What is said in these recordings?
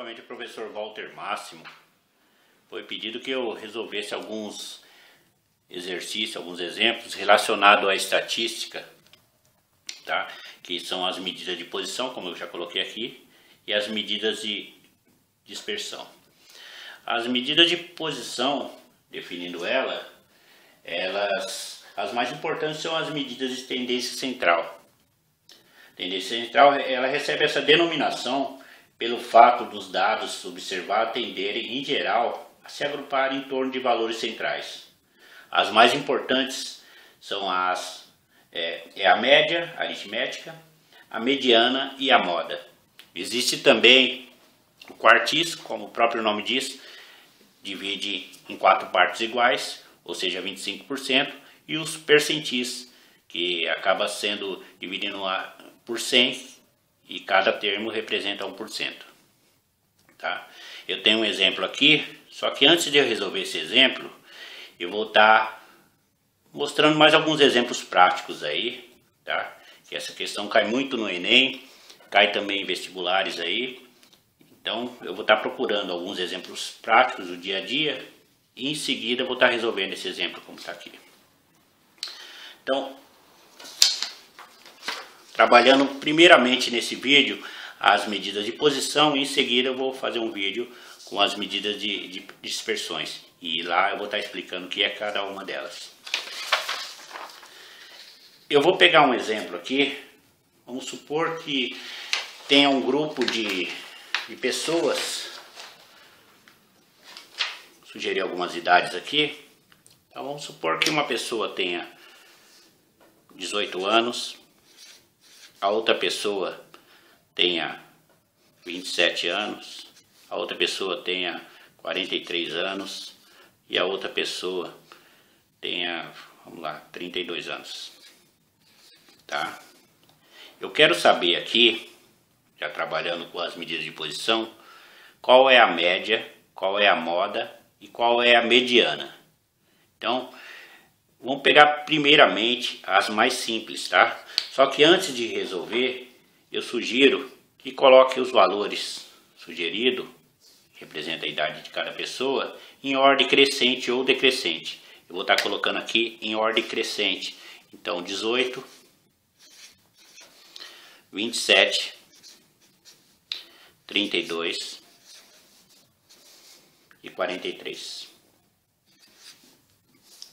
novamente o professor Walter Máximo. Foi pedido que eu resolvesse alguns exercícios, alguns exemplos relacionados à estatística, tá? Que são as medidas de posição, como eu já coloquei aqui, e as medidas de dispersão. As medidas de posição, definindo as mais importantes são as medidas de tendência central. Tendência central, ela recebe essa denominação pelo fato dos dados observados tenderem, em geral, a se agrupar em torno de valores centrais. As mais importantes são a média aritmética, a mediana e a moda. Existe também o quartis, como o próprio nome diz, divide em 4 partes iguais, ou seja, 25%, e os percentis, que acaba sendo dividido por 100 e cada termo representa 1%. Tá? Eu tenho um exemplo aqui, só que antes de eu resolver esse exemplo, eu vou estar mostrando mais alguns exemplos práticos aí, tá? Que essa questão cai muito no Enem, cai também em vestibulares aí. Então eu vou estar procurando alguns exemplos práticos do dia a dia e em seguida eu vou estar resolvendo esse exemplo como está aqui. Então, trabalhando primeiramente nesse vídeo as medidas de posição, e em seguida eu vou fazer um vídeo com as medidas de dispersões. E lá eu vou estar explicando o que é cada uma delas. Eu vou pegar um exemplo aqui. Vamos supor que tenha um grupo de pessoas. Sugerir algumas idades aqui. Então vamos supor que uma pessoa tenha 18 anos. A outra pessoa tenha 27 anos. A outra pessoa tenha 43 anos. E a outra pessoa tenha, vamos lá, 32 anos. Tá? Eu quero saber aqui, já trabalhando com as medidas de posição, qual é a média, qual é a moda e qual é a mediana. Então, vamos pegar primeiramente as mais simples, tá? Só que antes de resolver, eu sugiro que coloque os valores sugeridos, que representa a idade de cada pessoa, em ordem crescente ou decrescente. Eu vou estar colocando aqui em ordem crescente. Então, 18, 27, 32 e 43.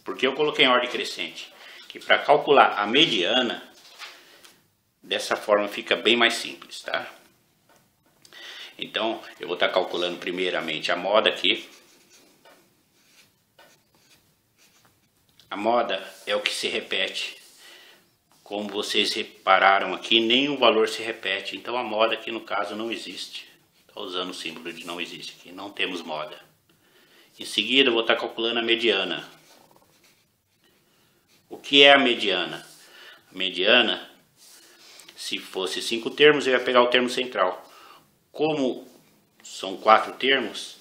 Por que eu coloquei em ordem crescente? Que para calcular a mediana, dessa forma fica bem mais simples, tá? Então, eu vou estar calculando primeiramente a moda aqui. A moda é o que se repete. Como vocês repararam aqui, nenhum valor se repete. Então, a moda aqui no caso não existe. Estou usando o símbolo de não existe aqui. Não temos moda. Em seguida, eu vou estar calculando a mediana. O que é a mediana? A mediana, se fosse 5 termos, eu ia pegar o termo central. Como são 4 termos,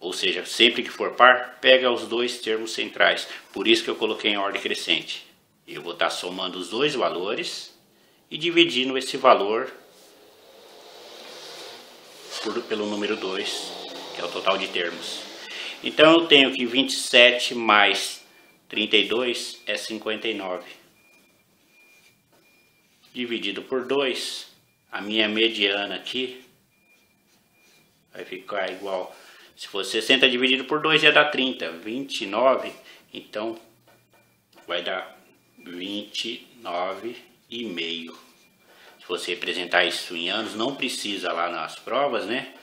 ou seja, sempre que for par, pega os 2 termos centrais. Por isso que eu coloquei em ordem crescente. Eu vou estar somando os 2 valores e dividindo esse valor pelo número 2, que é o total de termos. Então eu tenho que 27 mais 32 é 59. Dividido por 2, a minha mediana aqui vai ficar igual. Se fosse 60 dividido por 2 ia dar 30. 29, então vai dar 29,5. Se você representar isso em anos, não precisa lá nas provas, né?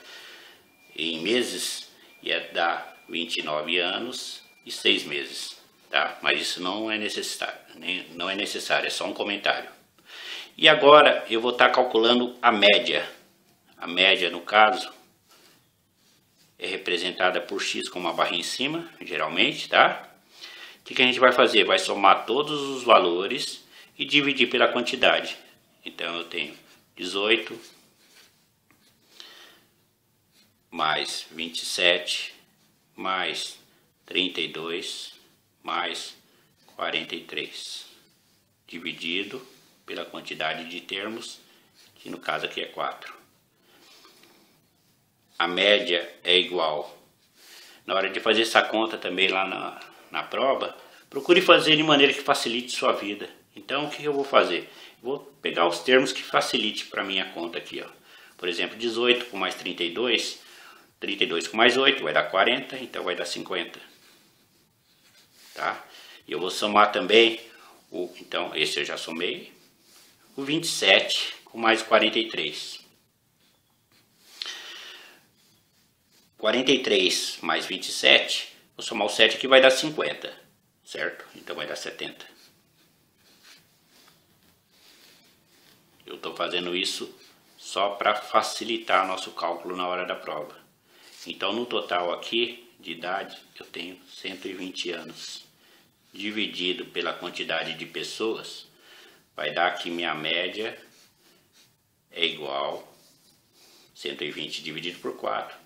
Em meses ia dar 29 anos e 6 meses, tá? Mas isso não é necessário, é só um comentário. E agora eu vou estar calculando a média. A média, no caso, é representada por x com uma barrinha em cima, geralmente, tá? O que a gente vai fazer? Vai somar todos os valores e dividir pela quantidade. Então eu tenho 18 mais 27 mais 32 mais 43 dividido pela quantidade de termos, que no caso aqui é 4. a média é igual. Na hora de fazer essa conta também lá na prova, procure fazer de maneira que facilite sua vida. Então o que eu vou fazer? Vou pegar os termos que facilite para minha conta aqui, ó. Por exemplo, 18 com mais 32, 32 com mais 8 vai dar 40, então vai dar 50. Tá? E eu vou somar também, então esse eu já somei, o 27 com mais 43. 43 mais 27, vou somar o 7 aqui, vai dar 50, certo? Então vai dar 70. Eu estou fazendo isso só para facilitar nosso cálculo na hora da prova. Então no total aqui de idade eu tenho 120 anos. Dividido pela quantidade de pessoas, vai dar que minha média é igual 120 dividido por 4,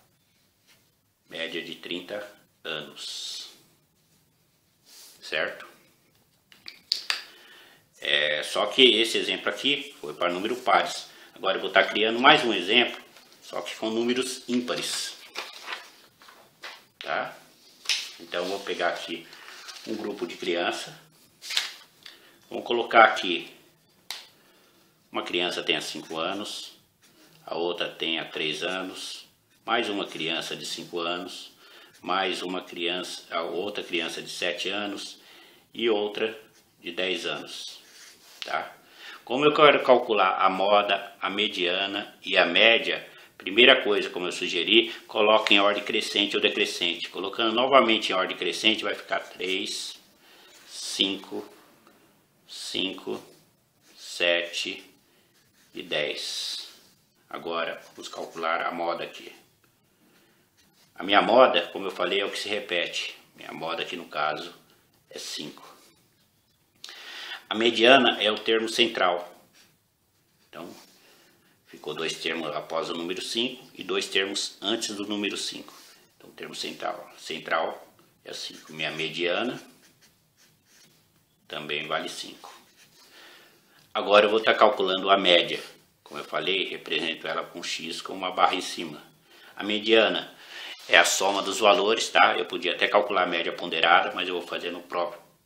média de 30 anos, certo? Só que esse exemplo aqui foi para número pares. Agora eu vou estar criando mais um exemplo, só que com números ímpares, tá? Então eu vou pegar aqui um grupo de criança, vamos colocar aqui, uma criança tenha 5 anos, a outra tenha 3 anos, mais uma criança de 5 anos, mais uma criança, a outra criança de 7 anos e outra de 10 anos, tá? Como eu quero calcular a moda, a mediana e a média, primeira coisa, como eu sugeri, coloque em ordem crescente ou decrescente. Colocando novamente em ordem crescente vai ficar 3, 5, 5, 7 e 10. Agora vamos calcular a moda aqui. A minha moda, como eu falei, é o que se repete. Minha moda aqui no caso é 5. A mediana é o termo central. Então, ficou 2 termos após o número 5 e 2 termos antes do número 5. Então, o termo central é 5. Minha mediana também vale 5. Agora eu vou estar calculando a média. Como eu falei, represento ela com X com uma barra em cima. A mediana é a soma dos valores, tá? Eu podia até calcular a média ponderada, mas eu vou fazer no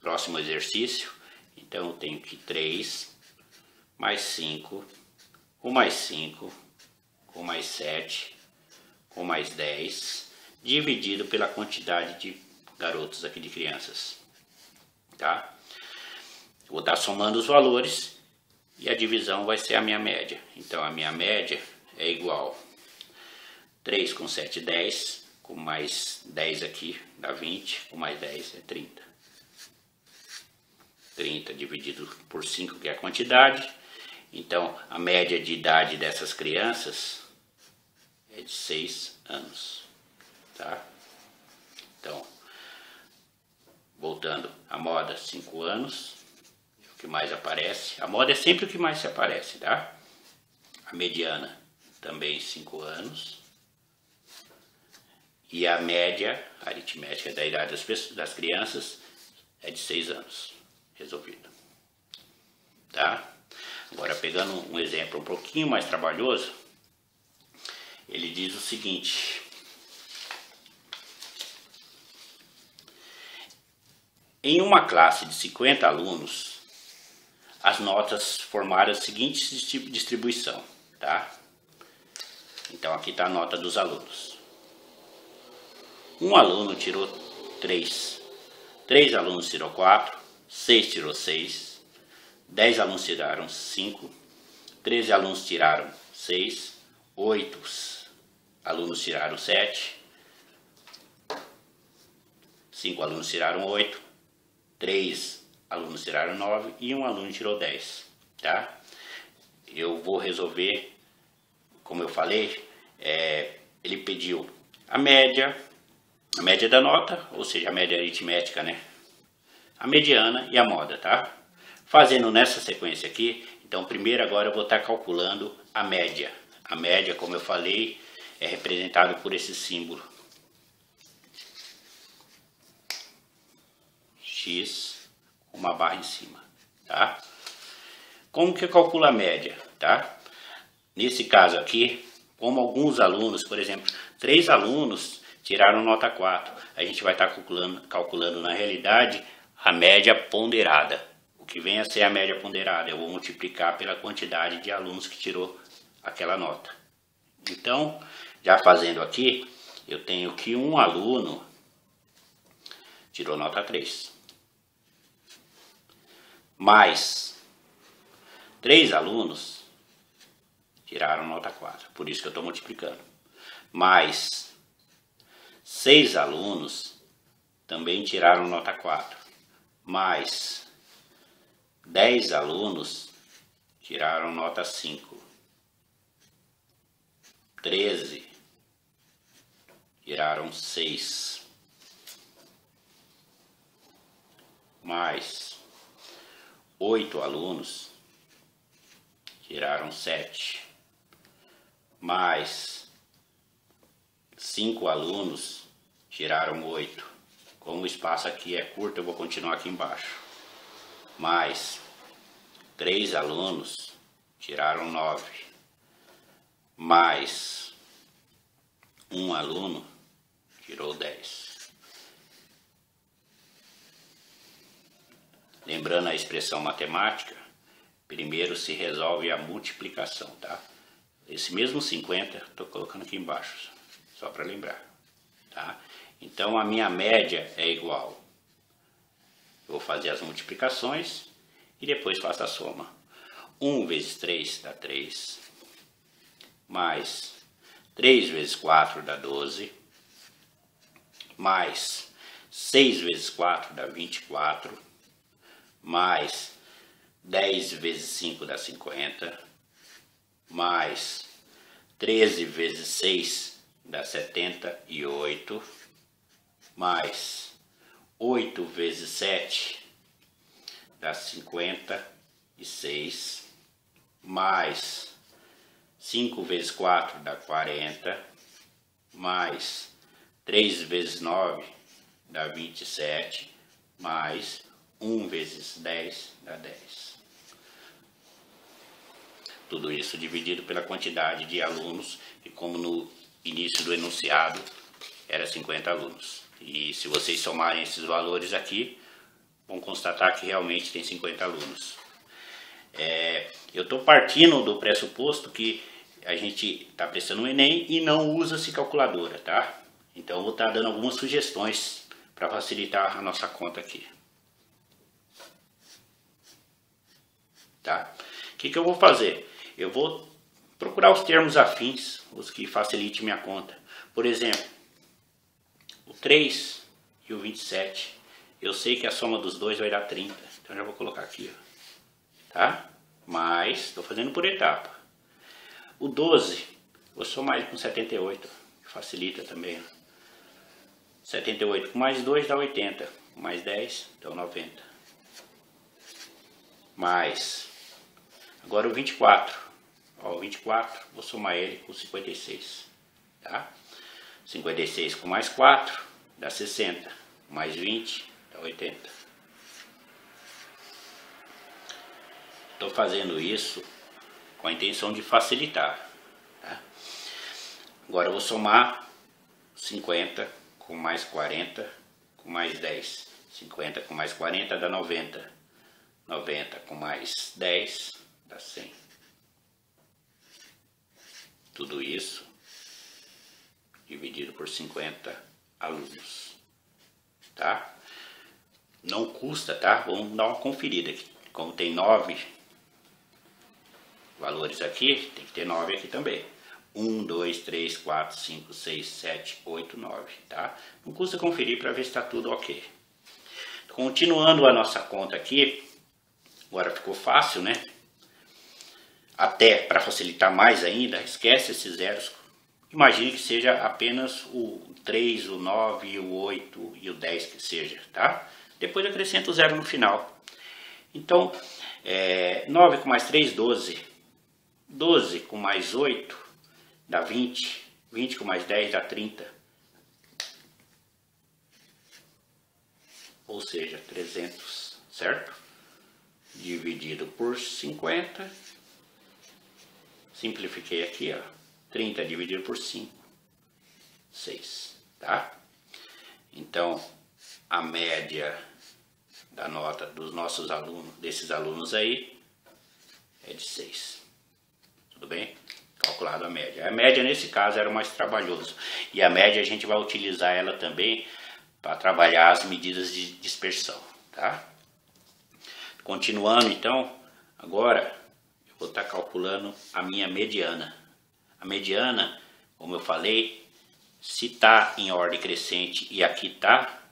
próximo exercício. Então eu tenho que 3 mais 5, com mais 5, com mais 7, com mais 10, dividido pela quantidade de garotos aqui, de crianças, tá? Vou estar somando os valores e a divisão vai ser a minha média. Então a minha média é igual 3 com 7, 10, com mais 10 aqui dá 20, com mais 10 é 30. 30 dividido por 5, que é a quantidade. Então, a média de idade dessas crianças é de 6 anos. Tá? Então, voltando, a moda 5 anos, é o que mais aparece. A moda é sempre o que mais se aparece, tá? A mediana também 5 anos. E a média aritmética da idade das crianças é de 6 anos. Resolvido, tá? Agora, pegando um exemplo um pouquinho mais trabalhoso, ele diz o seguinte: em uma classe de 50 alunos, as notas formaram a seguinte distribuição, tá? Então aqui está a nota dos alunos. Um aluno tirou 3, 3 alunos tirou 4, 6 tirou 6, 10 alunos tiraram 5, 13 alunos tiraram 6, 8 alunos tiraram 7, 5 alunos tiraram 8, 3 alunos tiraram 9 e um aluno tirou 10, tá? Eu vou resolver, como eu falei, ele pediu a média da nota, ou seja, a média aritmética, né? A mediana e a moda, tá? Fazendo nessa sequência aqui, então primeiro agora eu vou estar calculando a média. A média, como eu falei, é representada por esse símbolo. X, com uma barra em cima, tá? Como que eu calculo a média, tá? Nesse caso aqui, como alguns alunos, por exemplo, 3 alunos tiraram nota 4. A gente vai estar calculando na realidade a média ponderada. O que vem a ser a média ponderada? Eu vou multiplicar pela quantidade de alunos que tirou aquela nota. Então, já fazendo aqui, eu tenho que um aluno tirou nota 3. Mais 3 alunos tiraram nota 4. Por isso que eu estou multiplicando. Mais 6 alunos também tiraram nota 4. Mais 10 alunos tiraram nota 5. 13 tiraram 6. Mais 8 alunos tiraram 7. Mais 5 alunos tiraram 8. Como o espaço aqui é curto, eu vou continuar aqui embaixo. Mais 3 alunos tiraram 9. Mais um aluno tirou 10. Lembrando a expressão matemática, primeiro se resolve a multiplicação, tá? Esse mesmo 50, estou colocando aqui embaixo, só para lembrar, tá? Então a minha média é igual. Eu vou fazer as multiplicações e depois faço a soma. 1 vezes 3 dá 3. Mais 3 vezes 4 dá 12. Mais 6 vezes 4 dá 24. Mais 10 vezes 5 dá 50. Mais 13 vezes 6 dá 78. Mais 8 vezes 7 dá 56. Mais 5 vezes 4 dá 40. Mais 3 vezes 9 dá 27. Mais 1 vezes 10 dá 10. Tudo isso dividido pela quantidade de alunos, e como no início do enunciado era 50 alunos. E se vocês somarem esses valores aqui, vão constatar que realmente tem 50 alunos. Eu estou partindo do pressuposto que a gente está prestando o Enem e não usa-se calculadora, tá? Então eu vou estar dando algumas sugestões para facilitar a nossa conta aqui. Tá? O que eu vou fazer? Eu vou procurar os termos afins, os que facilitem minha conta. Por exemplo, o 3 e o 27. Eu sei que a soma dos dois vai dar 30. Então já vou colocar aqui. Ó. Tá? Mas, estou fazendo por etapa. O 12, vou somar ele com 78. Que facilita também. Ó. 78 com mais 2 dá 80. Com mais 10 dá 90. Mais. Agora o 24. Ó, o 24, vou somar ele com 56. Tá? 56 com mais 4 dá 60. Mais 20 dá 80. Estou fazendo isso com a intenção de facilitar. Tá? Agora eu vou somar 50 com mais 40 com mais 10. 50 com mais 40 dá 90. 90 com mais 10 dá 100. Tudo isso dividido por 50 alunos. Tá? Não custa, tá? Vamos dar uma conferida aqui. Como tem 9 valores aqui, tem que ter 9 aqui também. 1, 2, 3, 4, 5, 6, 7, 8, 9, tá? Não custa conferir para ver se está tudo ok. Continuando a nossa conta aqui, agora ficou fácil, né? Até para facilitar mais ainda, esquece esses zeros. Imagine que seja apenas o 3, o 9, o 8 e o 10 que seja, tá? Depois acrescenta o zero no final. Então, 9 com mais 3, 12. 12 com mais 8 dá 20. 20 com mais 10 dá 30. Ou seja, 300, certo? Dividido por 50. Simplifiquei aqui, ó. 30 dividido por 5 6, tá? Então, a média da nota dos nossos alunos, desses alunos aí, é de 6. Tudo bem? Calculado a média. A média, nesse caso, era o mais trabalhoso. E a média a gente vai utilizar ela também para trabalhar as medidas de dispersão, tá? Continuando, então, agora eu vou estar calculando a minha mediana. A mediana, como eu falei, se está em ordem crescente e aqui está,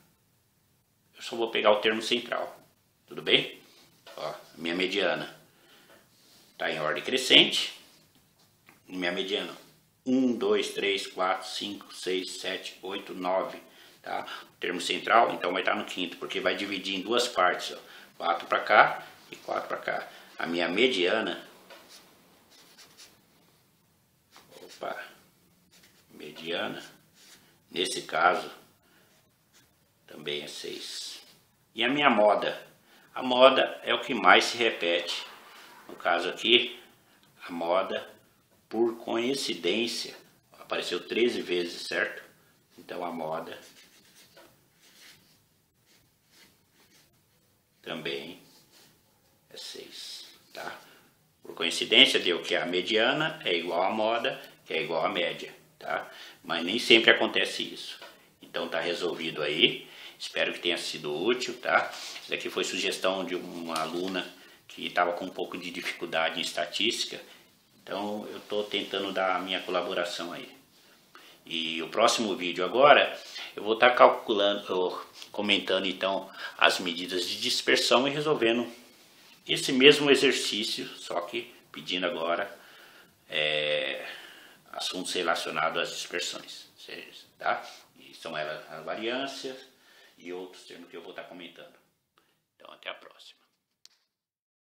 eu só vou pegar o termo central. Tudo bem? Ó, minha mediana está em ordem crescente. Minha mediana 1, 2, 3, 4, 5, 6, 7, 8, 9, tá? O termo central então vai estar no quinto, porque vai dividir em duas partes, ó, 4 para cá e 4 para cá. A minha mediana, mediana, nesse caso, também é 6. E a minha moda? A moda é o que mais se repete. No caso aqui, a moda, por coincidência, apareceu 13 vezes, certo? Então a moda também é 6, tá? Por coincidência deu que a mediana é igual à moda, que é igual à média, tá? Mas nem sempre acontece isso. Então tá resolvido aí. Espero que tenha sido útil, tá? Isso aqui foi sugestão de uma aluna que estava com um pouco de dificuldade em estatística. Então eu estou tentando dar a minha colaboração aí. E o próximo vídeo agora eu vou estar calculando, comentando então as medidas de dispersão e resolvendo esse mesmo exercício, só que pedindo agora assuntos relacionados às dispersões, tá? E são elas as variâncias e outros termos que eu vou estar comentando. Então até a próxima.